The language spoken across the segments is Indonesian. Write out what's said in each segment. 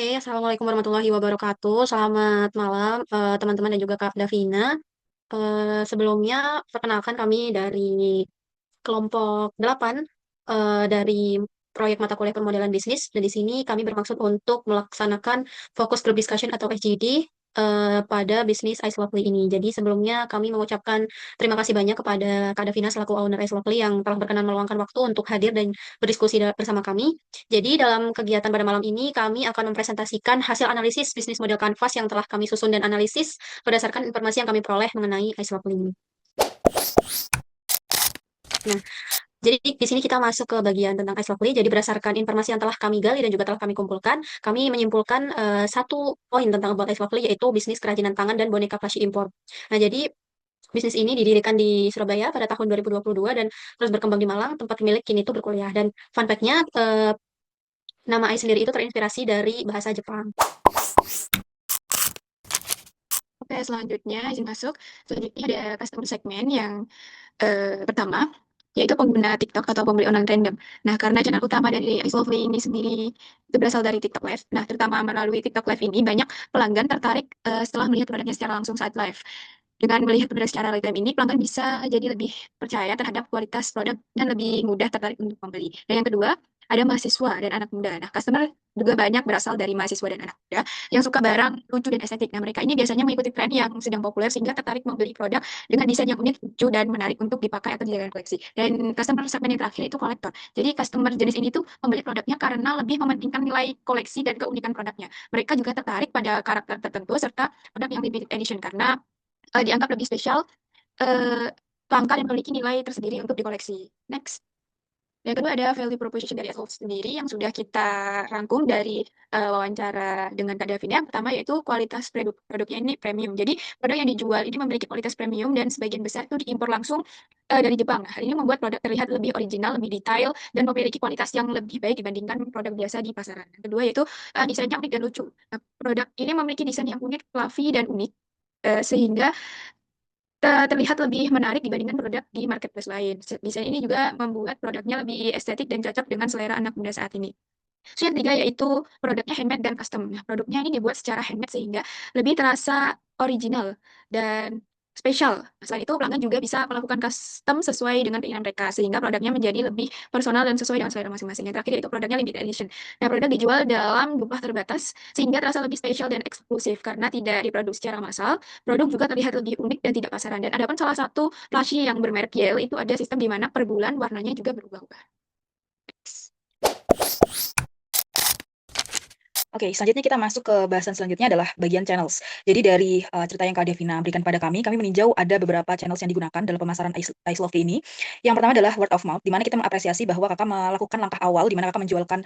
Assalamualaikum warahmatullahi wabarakatuh. Selamat malam, teman-teman dan juga Kak Davina. Sebelumnya, perkenalkan kami dari kelompok 8 dari proyek mata kuliah permodalan bisnis. Dan di sini kami bermaksud untuk melaksanakan fokus group discussion atau FGD pada bisnis Ice Lovely ini. Jadi sebelumnya kami mengucapkan terima kasih banyak kepada Kak Davina selaku owner Ice Lovely yang telah berkenan meluangkan waktu untuk hadir dan berdiskusi bersama kami. Jadi dalam kegiatan pada malam ini kami akan mempresentasikan hasil analisis bisnis model Canvas yang telah kami susun dan analisis berdasarkan informasi yang kami peroleh mengenai Ice Lovely ini. Nah, jadi di sini kita masuk ke bagian tentang Ice Lovely. Jadi berdasarkan informasi yang telah kami gali dan juga telah kami kumpulkan, kami menyimpulkan satu poin tentang about Ice Lovely yaitu bisnis kerajinan tangan dan boneka plushie impor. Nah, jadi bisnis ini didirikan di Surabaya pada tahun 2022 dan terus berkembang di Malang, tempat pemilik kini itu berkuliah. Dan fun fact-nya, nama Ice sendiri itu terinspirasi dari bahasa Jepang. Oke, selanjutnya izin masuk. Selanjutnya ada customer segment yang pertama, yaitu pengguna TikTok atau pembeli online random. Nah, karena channel utama dari Isolvely ini sendiri itu berasal dari TikTok Live. Nah, terutama melalui TikTok Live ini banyak pelanggan tertarik setelah melihat produknya secara langsung saat live. Dengan melihat produk secara real time ini, pelanggan bisa jadi lebih percaya terhadap kualitas produk dan lebih mudah tertarik untuk membeli. Dan yang kedua, ada mahasiswa dan anak muda. Nah, customer juga banyak berasal dari mahasiswa dan anak muda yang suka barang lucu dan estetik. Nah, mereka ini biasanya mengikuti tren yang sedang populer sehingga tertarik membeli produk dengan desain yang unik, lucu, dan menarik untuk dipakai atau dijadikan koleksi. Dan customer segmen yang terakhir itu kolektor. Jadi customer jenis ini tuh membeli produknya karena lebih mementingkan nilai koleksi dan keunikan produknya. Mereka juga tertarik pada karakter tertentu serta produk yang limited edition karena dianggap lebih spesial, eee, langka dan memiliki nilai tersendiri untuk dikoleksi. Next. Yang kedua ada value proposition dari Adolf sendiri yang sudah kita rangkum dari, wawancara dengan Kak Davina. Yang pertama yaitu kualitas produknya ini premium. Jadi produk yang dijual ini memiliki kualitas premium dan sebagian besar itu diimpor langsung, dari Jepang. Nah, hal ini membuat produk terlihat lebih original, lebih detail, dan memiliki kualitas yang lebih baik dibandingkan produk biasa di pasaran. Yang kedua yaitu, desainnya unik dan lucu. Nah, produk ini memiliki desain yang unik, fluffy, dan unik, sehingga terlihat lebih menarik dibandingkan produk di marketplace lain. Desain ini juga membuat produknya lebih estetik dan cocok dengan selera anak muda saat ini. Terus yang ketiga yaitu produknya handmade dan custom. Nah, produknya ini dibuat secara handmade sehingga lebih terasa original dan spesial. Selain itu, pelanggan juga bisa melakukan custom sesuai dengan keinginan mereka, sehingga produknya menjadi lebih personal dan sesuai dengan selera masing-masing. Yang terakhir yaitu produknya limited edition. Nah, produk dijual dalam jumlah terbatas, sehingga terasa lebih spesial dan eksklusif. Karena tidak diproduksi secara massal, produk juga terlihat lebih unik dan tidak pasaran. Dan ada pun salah satu plushie yang bermerek Yale itu ada sistem di mana per bulan warnanya juga berubah-ubah. Oke, selanjutnya kita masuk ke bahasan selanjutnya adalah bagian channels. Jadi dari cerita yang Kak Devina berikan pada kami meninjau ada beberapa channels yang digunakan dalam pemasaran Ice Lovely ini. Yang pertama adalah word of mouth, di mana kita mengapresiasi bahwa kakak melakukan langkah awal, di mana kakak menjualkan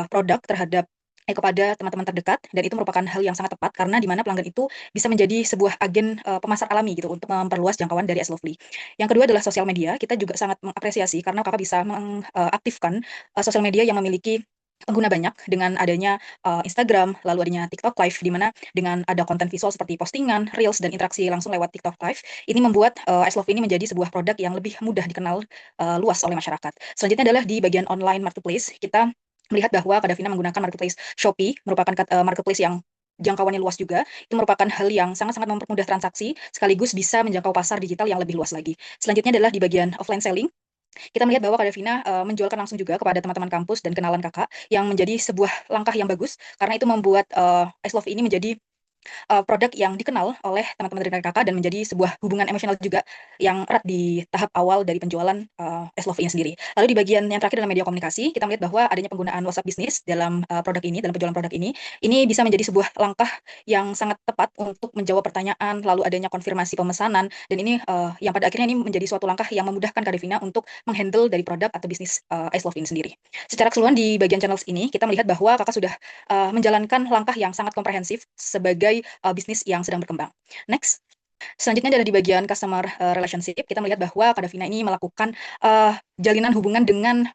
produk terhadap kepada teman-teman terdekat, dan itu merupakan hal yang sangat tepat karena di mana pelanggan itu bisa menjadi sebuah agen pemasar alami gitu untuk memperluas jangkauan dari Ice Lovely. Yang kedua adalah sosial media, kita juga sangat mengapresiasi karena kakak bisa mengaktifkan sosial media yang memiliki pengguna banyak dengan adanya Instagram, lalu adanya TikTok Live, di mana dengan ada konten visual seperti postingan, reels, dan interaksi langsung lewat TikTok Live, ini membuat Ice Love ini menjadi sebuah produk yang lebih mudah dikenal luas oleh masyarakat. Selanjutnya adalah di bagian online marketplace, kita melihat bahwa Kak Davina menggunakan marketplace Shopee, merupakan marketplace yang jangkauannya luas juga, itu merupakan hal yang sangat-sangat mempermudah transaksi, sekaligus bisa menjangkau pasar digital yang lebih luas lagi. Selanjutnya adalah di bagian offline selling, kita melihat bahwa Kak Davina menjualkan langsung juga kepada teman-teman kampus dan kenalan kakak, yang menjadi sebuah langkah yang bagus, karena itu membuat Ice Love ini menjadi produk yang dikenal oleh teman-teman dari kakak dan menjadi sebuah hubungan emosional juga yang erat di tahap awal dari penjualan Ice Love ini sendiri. Lalu di bagian yang terakhir dalam media komunikasi, kita melihat bahwa adanya penggunaan WhatsApp bisnis dalam produk ini, dalam penjualan produk ini bisa menjadi sebuah langkah yang sangat tepat untuk menjawab pertanyaan, lalu adanya konfirmasi pemesanan, dan ini yang pada akhirnya ini menjadi suatu langkah yang memudahkan Kak Devina untuk menghandle dari produk atau bisnis Ice Love ini sendiri. Secara keseluruhan di bagian channels ini, kita melihat bahwa kakak sudah menjalankan langkah yang sangat komprehensif sebagai bisnis yang sedang berkembang. Next. Selanjutnya adalah di bagian customer relationship, kita melihat bahwa Kak Davina ini melakukan jalinan hubungan dengan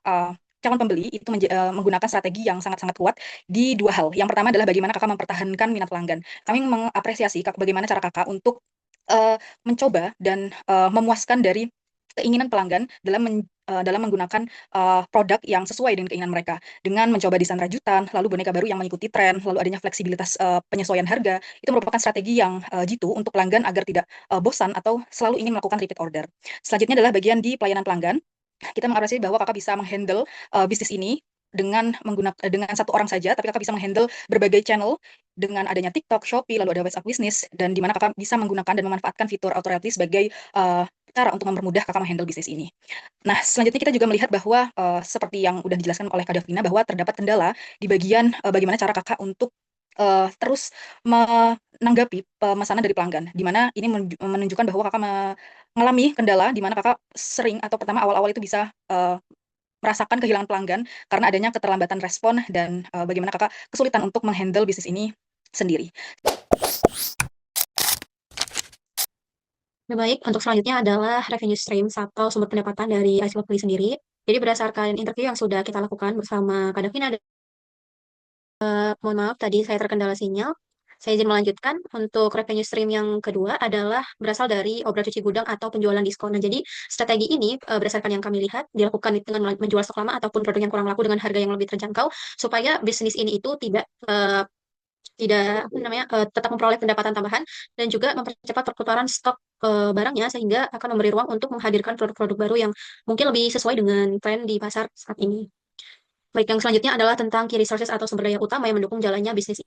calon pembeli itu menggunakan strategi yang sangat-sangat kuat di dua hal. Yang pertama adalah bagaimana kakak mempertahankan minat pelanggan. Kami mengapresiasi bagaimana cara kakak untuk mencoba dan memuaskan dari keinginan pelanggan dalam dalam menggunakan produk yang sesuai dengan keinginan mereka, dengan mencoba desain rajutan, lalu boneka baru yang mengikuti tren, lalu adanya fleksibilitas penyesuaian harga. Itu merupakan strategi yang jitu untuk pelanggan agar tidak bosan atau selalu ingin melakukan repeat order. Selanjutnya adalah bagian di pelayanan pelanggan. Kita mengapresiasi bahwa kakak bisa menghandle bisnis ini dengan satu orang saja, tapi kakak bisa menghandle berbagai channel dengan adanya TikTok, Shopee, lalu ada WhatsApp Business, dan di mana kakak bisa menggunakan dan memanfaatkan fitur auto realities sebagai cara untuk mempermudah kakak menghandle bisnis ini. Nah, selanjutnya kita juga melihat bahwa seperti yang udah dijelaskan oleh Kak Davina, bahwa terdapat kendala di bagian bagaimana cara kakak untuk terus menanggapi pemesanan dari pelanggan, di mana ini menunjukkan bahwa kakak mengalami kendala, di mana kakak sering atau pertama awal-awal itu bisa merasakan kehilangan pelanggan karena adanya keterlambatan respon dan bagaimana kakak kesulitan untuk menghandle bisnis ini sendiri. Baik, untuk selanjutnya adalah revenue streams atau sumber pendapatan dari Ice Lovely sendiri. Jadi berdasarkan interview yang sudah kita lakukan bersama Kak Davina, mohon maaf tadi saya terkendala sinyal. Saya izin melanjutkan. Untuk revenue stream yang kedua adalah berasal dari obral cuci gudang atau penjualan diskon. Nah, jadi strategi ini berdasarkan yang kami lihat dilakukan dengan menjual stok lama ataupun produk yang kurang laku dengan harga yang lebih terjangkau supaya bisnis ini itu tidak apa namanya tetap memperoleh pendapatan tambahan dan juga mempercepat perputaran stok barangnya sehingga akan memberi ruang untuk menghadirkan produk-produk baru yang mungkin lebih sesuai dengan tren di pasar saat ini. Baik, yang selanjutnya adalah tentang key resources atau sumber daya utama yang mendukung jalannya bisnis.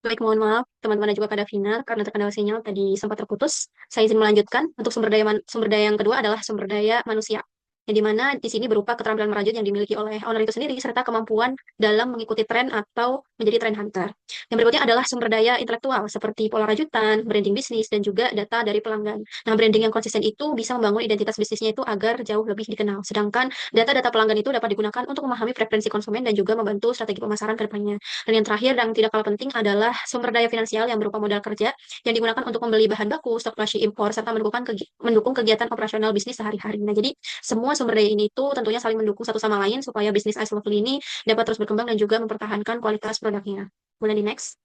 Baik, mohon maaf teman-teman dan juga Kak Davina karena terkendala sinyal tadi sempat terputus. Saya izin melanjutkan. Untuk sumber daya yang kedua adalah sumber daya manusia. Yang dimana di sini berupa keterampilan merajut yang dimiliki oleh owner itu sendiri serta kemampuan dalam mengikuti tren atau menjadi trend hunter. Yang berikutnya adalah sumber daya intelektual seperti pola rajutan, branding bisnis, dan juga data dari pelanggan. Nah, branding yang konsisten itu bisa membangun identitas bisnisnya itu agar jauh lebih dikenal. Sedangkan data-data pelanggan itu dapat digunakan untuk memahami preferensi konsumen dan juga membantu strategi pemasaran ke depannya. Dan yang terakhir dan tidak kalah penting adalah sumber daya finansial yang berupa modal kerja yang digunakan untuk membeli bahan baku, stok flagship impor, serta mendukung kegiatan operasional bisnis sehari-hari. Nah, jadi semua sumber daya ini itu tentunya saling mendukung satu sama lain supaya bisnis Ice Lovely ini dapat terus berkembang dan juga mempertahankan kualitas produknya. Boleh di next?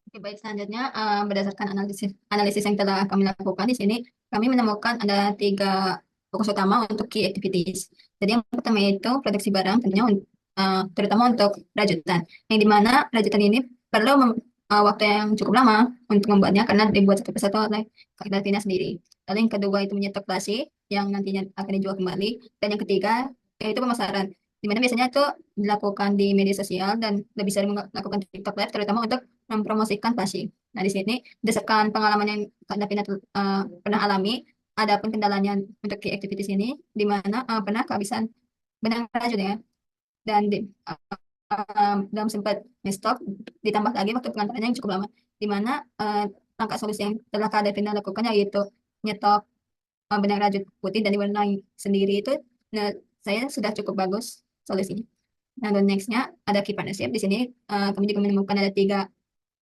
Oke, baik, selanjutnya berdasarkan analisis yang telah kami lakukan di sini, kami menemukan ada 3 fokus utama untuk key activities. Jadi yang pertama yaitu produksi barang, tentunya terutama untuk rajutan, yang dimana rajutan ini perlu waktu yang cukup lama untuk membuatnya karena dibuat satu persatu oleh Kak Davina sendiri. Lalu yang kedua itu menyetok basi yang nantinya akan dijual kembali, dan yang ketiga yaitu pemasaran, dimana biasanya itu dilakukan di media sosial dan lebih sering melakukan TikTok Live terutama untuk mempromosikan pasti. Nah, di sini berdasarkan pengalaman yang Kak Davina pernah alami, ada pun kendalanya untuk key activities ini, di mana pernah kehabisan benang rajut ya, dan dalam sempat stok, ditambah lagi waktu pengantarannya yang cukup lama, di mana langkah solusi yang telah Kak Davina lakukan yaitu nyetok benang rajut putih dan diwarnai sendiri itu, nah, saya sudah cukup bagus solusinya. Nah, dan nextnya ada key partnership. Di sini kami juga menemukan ada 3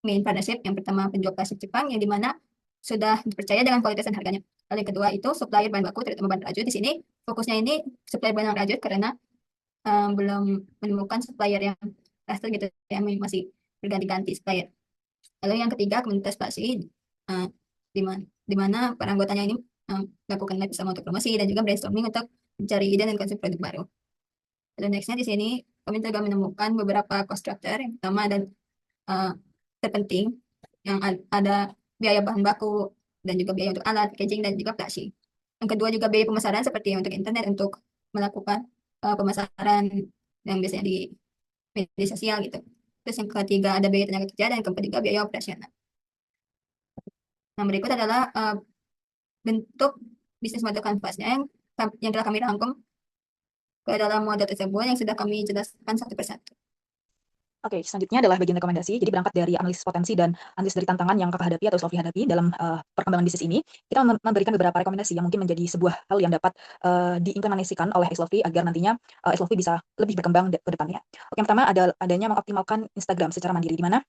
main partnership. Yang pertama penjual plastik Jepang yang dimana sudah dipercaya dengan kualitas dan harganya. Lalu yang kedua itu supplier bahan baku terutama bahan rajut. Di sini fokusnya ini supplier bahan rajut karena belum menemukan supplier yang trusted gitu, yang masih berganti-ganti supplier. Lalu yang ketiga komunitas plastik di mana para anggotanya ini melakukan live bersama untuk promosi dan juga brainstorming untuk mencari ide dan konsep produk baru. Dan nextnya di sini kami juga menemukan beberapa cost structure. Yang pertama dan terpenting yang ada biaya bahan baku dan juga biaya untuk alat, packaging dan juga flashing. Yang kedua juga biaya pemasaran seperti untuk internet untuk melakukan pemasaran yang biasanya di media sosial gitu. Terus yang ketiga ada biaya tenaga kerja dan yang keempat juga biaya operasional. Nah, berikut adalah bentuk bisnis model kanvasnya yang telah kami rangkum ke dalam model tersebut yang sudah kami jelaskan satu persatu. Oke, selanjutnya adalah bagian rekomendasi. Jadi berangkat dari analisis potensi dan analisis dari tantangan yang kakak hadapi atau Ice hadapi dalam perkembangan bisnis ini, kita memberikan beberapa rekomendasi yang mungkin menjadi sebuah hal yang dapat diimplementasikan oleh Ice agar nantinya Ice bisa lebih berkembang ke depannya. Oke, yang pertama adanya mengoptimalkan Instagram secara mandiri, di mana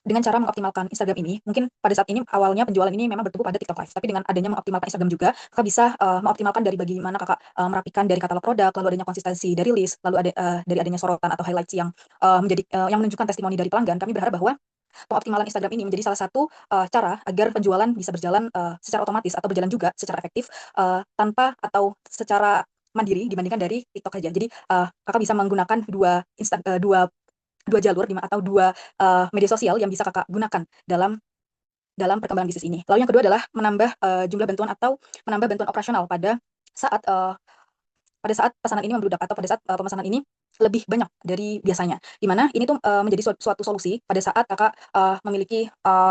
dengan cara mengoptimalkan Instagram ini, mungkin pada saat ini awalnya penjualan ini memang bertumpu pada TikTok Live, tapi dengan adanya mengoptimalkan Instagram juga, kakak bisa mengoptimalkan dari bagaimana kakak merapikan dari katalog produk, lalu adanya konsistensi dari list, lalu ada dari adanya sorotan atau highlights yang menjadi yang menunjukkan testimoni dari pelanggan. Kami berharap bahwa pengoptimalan Instagram ini menjadi salah satu cara agar penjualan bisa berjalan secara otomatis atau berjalan juga secara efektif tanpa atau secara mandiri dibandingkan dari TikTok aja. Jadi kakak bisa menggunakan dua jalur atau dua media sosial yang bisa kakak gunakan dalam perkembangan bisnis ini. Lalu yang kedua adalah menambah jumlah bantuan atau menambah bantuan operasional saat uh, pada saat pesanan ini membludak atau pada saat pemesanan ini lebih banyak dari biasanya. Di mana ini tuh menjadi suatu solusi pada saat kakak memiliki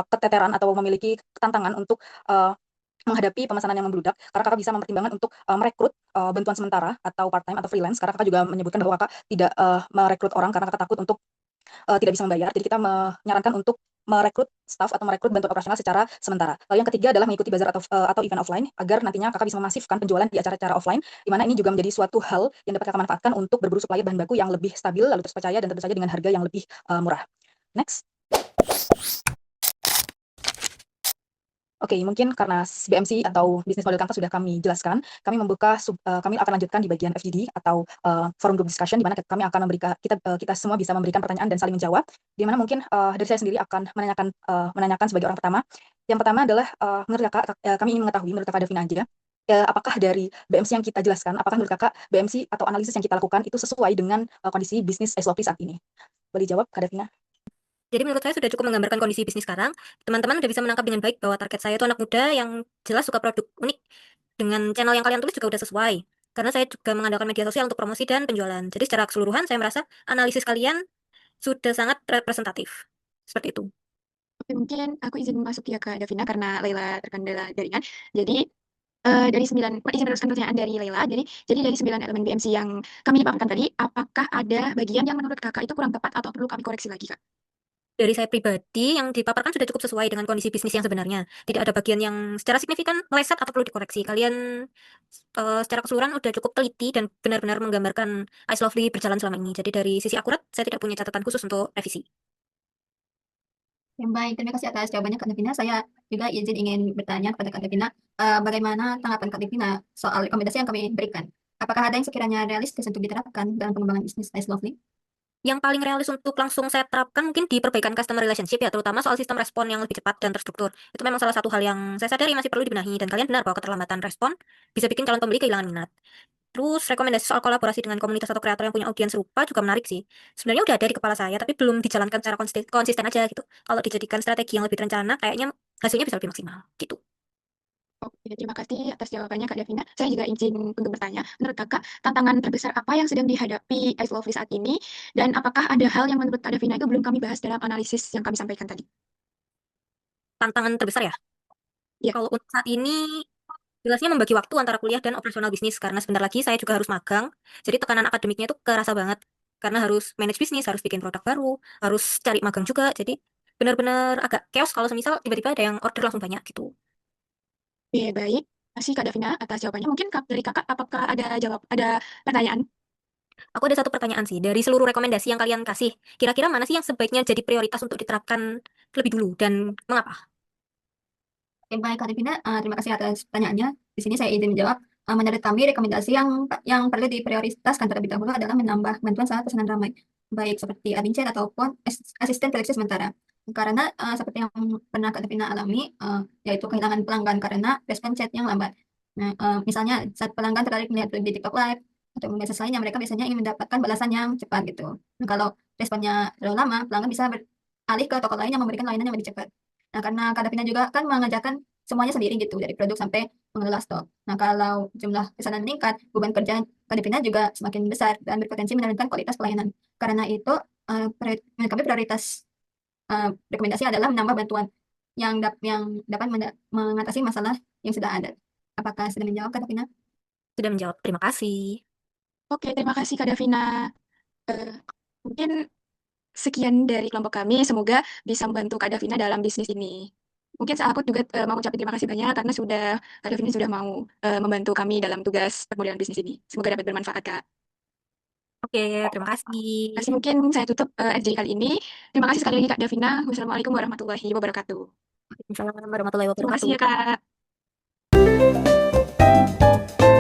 keteteran atau memiliki tantangan untuk menghadapi pemesanan yang membludak, karena kakak bisa mempertimbangkan untuk merekrut bantuan sementara atau part time atau freelance, karena kakak juga menyebutkan bahwa kakak tidak merekrut orang karena kakak takut untuk tidak bisa membayar. Jadi kita menyarankan untuk merekrut staff atau merekrut bantuan operasional secara sementara. Lalu yang ketiga adalah mengikuti bazar atau event offline agar nantinya kakak bisa memasifkan penjualan di acara-acara offline, di mana ini juga menjadi suatu hal yang dapat kakak manfaatkan untuk berburu supplier bahan baku yang lebih stabil, lalu terpercaya, dan tentu saja dengan harga yang lebih murah. Next. Oke, mungkin karena BMC atau bisnis model kanvas sudah kami jelaskan, kami akan lanjutkan di bagian FGD atau forum group discussion, di mana kami akan memberikan kita semua bisa memberikan pertanyaan dan saling menjawab. Di mana mungkin dari saya sendiri akan menanyakan sebagai orang pertama. Yang pertama adalah menurut kakak, kami ingin mengetahui menurut kakak Davina aja, apakah dari BMC yang kita jelaskan, apakah menurut kakak BMC atau analisis yang kita lakukan itu sesuai dengan kondisi bisnis Icelovely saat ini? Boleh jawab, Kak Davina? Jadi menurut saya sudah cukup menggambarkan kondisi bisnis sekarang. Teman-teman udah bisa menangkap dengan baik bahwa target saya itu anak muda yang jelas suka produk unik. Dengan channel yang kalian tulis juga udah sesuai. Karena saya juga mengandalkan media sosial untuk promosi dan penjualan. Jadi secara keseluruhan saya merasa analisis kalian sudah sangat representatif. Seperti itu. Oke, mungkin aku izin masuk ya ke Davina karena Laila terkendala jaringan. Jadi dari 9, izin meneruskan pertanyaan dari Laila. Jadi dari 9 elemen BMC yang kami paparkan tadi, apakah ada bagian yang menurut kakak itu kurang tepat atau perlu kami koreksi lagi, Kak? Dari saya pribadi yang dipaparkan sudah cukup sesuai dengan kondisi bisnis yang sebenarnya. Tidak ada bagian yang secara signifikan meleset atau perlu dikoreksi. Kalian secara keseluruhan udah cukup teliti dan benar-benar menggambarkan Icelovely berjalan selama ini. Jadi dari sisi akurat, saya tidak punya catatan khusus untuk revisi. Yang baik, terima kasih atas jawabannya Kak Devina. Saya juga izin ingin bertanya kepada Kak Devina, bagaimana tanggapan Kak Devina soal rekomendasi yang kami berikan? Apakah ada yang sekiranya realistis untuk diterapkan dalam pengembangan bisnis Icelovely? Yang paling realis untuk langsung saya terapkan mungkin di perbaikan customer relationship ya, terutama soal sistem respon yang lebih cepat dan terstruktur. Itu memang salah satu hal yang saya sadari masih perlu dibenahi, dan kalian benar bahwa keterlambatan respon bisa bikin calon pembeli kehilangan minat. Terus rekomendasi soal kolaborasi dengan komunitas atau kreator yang punya audiens serupa juga menarik sih. Sebenarnya udah ada di kepala saya, tapi belum dijalankan secara konsisten aja gitu. Kalau dijadikan strategi yang lebih terencana, kayaknya hasilnya bisa lebih maksimal gitu. Oke, terima kasih atas jawabannya Kak Davina. Saya juga izin untuk bertanya, menurut Kakak, tantangan terbesar apa yang sedang dihadapi Icelovely saat ini? Dan apakah ada hal yang menurut Kak Davina itu belum kami bahas dalam analisis yang kami sampaikan tadi? Tantangan terbesar ya? Ya. Kalau untuk saat ini, jelasnya membagi waktu antara kuliah dan operasional bisnis, karena sebentar lagi saya juga harus magang. Jadi tekanan akademiknya itu kerasa banget. Karena harus manage bisnis, harus bikin produk baru, harus cari magang juga. Jadi benar-benar agak chaos kalau semisal tiba-tiba ada yang order langsung banyak gitu. Oke, baik. Terima kasih Kak Davina atas jawabannya. Mungkin dari Kakak, apakah ada pertanyaan? Aku ada satu pertanyaan sih, dari seluruh rekomendasi yang kalian kasih, kira-kira mana sih yang sebaiknya jadi prioritas untuk diterapkan lebih dulu dan mengapa? Yang baik Kak Devina, terima kasih atas pertanyaannya. Di sini saya izin menjawab. Menurut kami rekomendasi yang perlu diprioritaskan terlebih dahulu adalah menambah bantuan saat pesanan ramai, baik seperti admin chat ataupun asisten teleksi sementara. Karena seperti yang pernah Kak Devina alami, yaitu kehilangan pelanggan karena respon chat yang lambat. Nah, misalnya saat pelanggan tertarik melihat di TikTok Live atau medsos lainnya, mereka biasanya ingin mendapatkan balasan yang cepat gitu. Nah, kalau responnya terlalu lama, pelanggan bisa beralih ke toko lain yang memberikan layanan yang lebih cepat. Nah, karena Kak Davina juga kan mengerjakan semuanya sendiri gitu, dari produk sampai mengelola stok. Nah, kalau jumlah pesanan meningkat, beban kerja Kak Davina juga semakin besar dan berpotensi menurunkan kualitas pelayanan. Karena itu, menurut kami prioritas rekomendasi adalah menambah bantuan yang dapat mengatasi masalah yang sudah ada. Apakah sudah menjawab Kak Davina? Sudah menjawab, terima kasih. Oke, terima kasih Kak Davina. Mungkin sekian dari kelompok kami. Semoga bisa membantu Kak Davina dalam bisnis ini. Mungkin aku juga mau ucapin terima kasih banyak karena Kak Davina sudah mau membantu kami dalam tugas permodalan bisnis ini. Semoga dapat bermanfaat, Kak. Oke, terima kasih. Masih mungkin saya tutup RJ kali ini. Terima kasih sekali lagi Kak Davina. Wassalamualaikum warahmatullahi wabarakatuh. Assalamualaikum warahmatullahi Terima kasih wabarakatuh. ya, Kak.